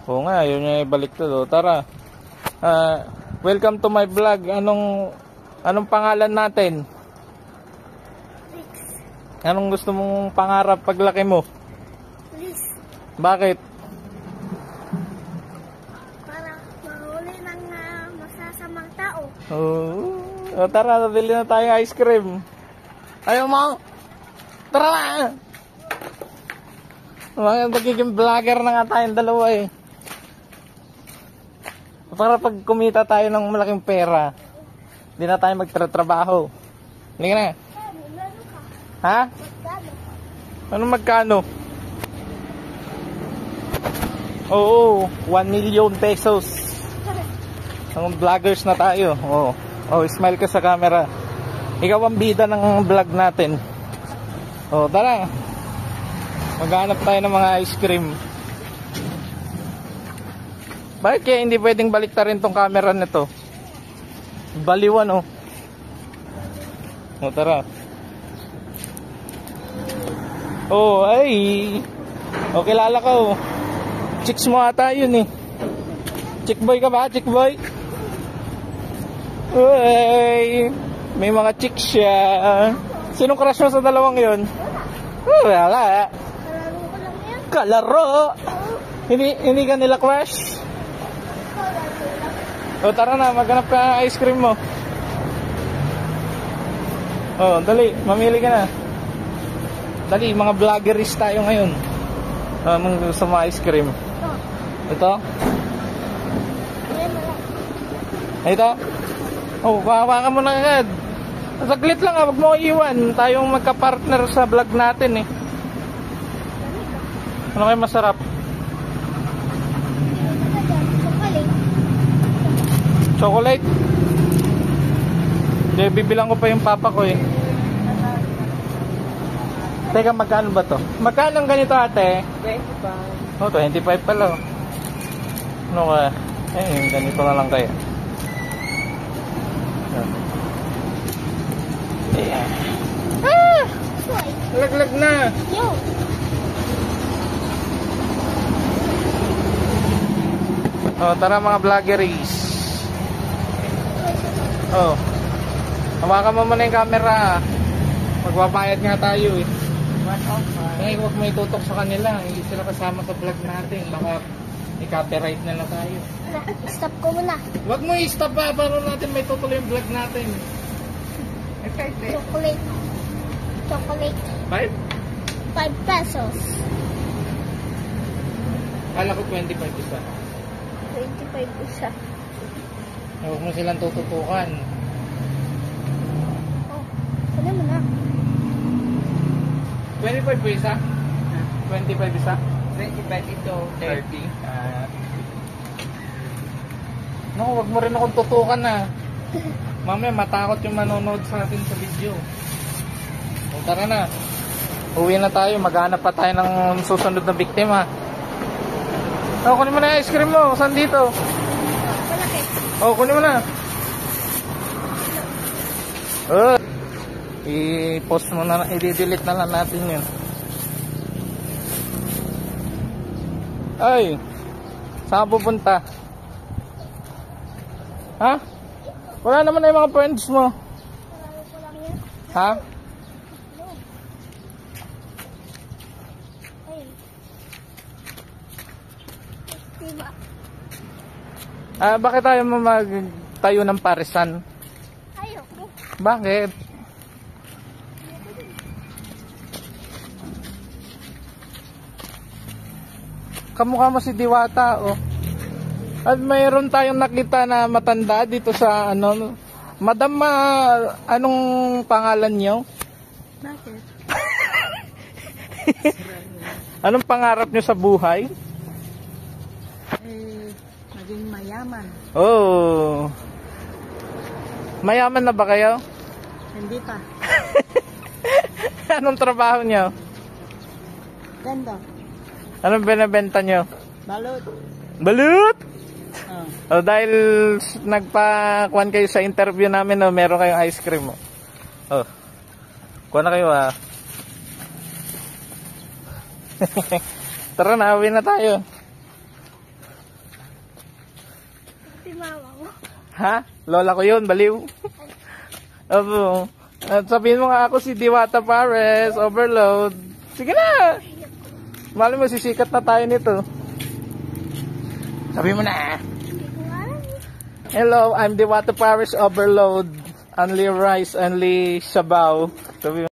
Oo nga, yun yung ibalik to. Tara. Welcome to my vlog. Anong pangalan natin? Liz. Anong gusto mong pangarap paglaki mo? Liz. Bakit? Para mahuli ng masasamang tao. Oo. Tara, nabili na tayo ice cream. Ayaw mo? Tara na! Magiging vlogger na nga tayong dalawa eh. Para pag kumita tayo ng malaking pera, hindi na tayo magtrabaho. Hindi na. Ha? Ano magkano? Oo, 1 million pesos. Ang vloggers na tayo. Smile ka sa camera. Ikaw ang bida ng vlog natin. Tara. Maghanap tayo ng mga ice cream. Bakit kaya hindi pwedeng baliktarin tong camera nito? Baliwan tara. Ay. Kilala ko. Chicks mo ata yun eh. Chick boy ka ba? Chick boy? Uy. May mga chicks siya. Sinong crush mo sa dalawang yun? Wala. Kalaro ko lang yan. Kalaro. Hindi ka nila crush? Tara na, maghanap ka ice cream mo. Dali, mamili ka na. Dali, mga vloggeries tayo ngayon. Anong gusto mo ice cream? Ito? Ito? Hawakan mo na agad. Saglit lang wag mo iwan. Tayong magka-partner sa vlog natin eh. Ano kayo masarap? Chocolate? Hindi, bibilang ko pa yung papa ko eh. Teka, magkano ba to? Magkano ang ganito ate? 25. 25 pala. Ano ka? Yung ganito na lang kayo. Ayan. Laglag na. Tara mga vloggeries. Hawakan mo muna yung camera. Magbabayad nga tayo eh. Huwag mo itutok sa kanila. Hindi sila kasama sa vlog natin. Baka i-copyright na lang tayo. Stop ko muna. Huwag mo i-stop pa. Para natin may tutuloy yung vlog natin. Chocolate. 5 pesos. Kala ko 25 isa. 25 isa. Huwag mo silang tututukan. Ano mo na? 25 po isa? 25 isa? 25 ito, 30. Huwag mo rin akong tutukan na. Mamaya matakot yung manonood sa atin sa video. Tara na. Uwi na tayo. Maghanap pa tayo ng susunod na biktima. Kunin mo na yung ice cream mo. Saan dito? Malaki. Kunin mo na. I-post mo na. I-delete na lang natin yun. Ay. Saan pupunta? Ha? Wala naman na yung mga friends mo. Kalaro ko lang yan. Ha? Diba? Bakit tayo magtayo ng parisan? Ayoko. Bakit? Kamukha mo si Diwata, At mayroon tayong nakita na matanda dito sa Madam, anong pangalan niyo? Bakit? Anong pangarap niyo sa buhay? Maging mayaman. Mayaman na ba kayo? Hindi pa. Anong trabaho niyo? Ganda. Anong binebenta niyo? Balot. Balut! Dahil nagpa-kuhan kayo sa interview namin, meron kayong ice cream. Kuha na kayo Tara na, uwi na tayo. si mama mo. Ha? Lola ko yun, baliw. Opo. At sabihin mo nga ako si Diwata Pares, overload. Sige na! Mali mo, sisikat na tayo nito. Sabihin mo na. Hindi ko alam. Hello, I'm Diwata Pares, overload. Only rice, only sabaw. Sabi mo.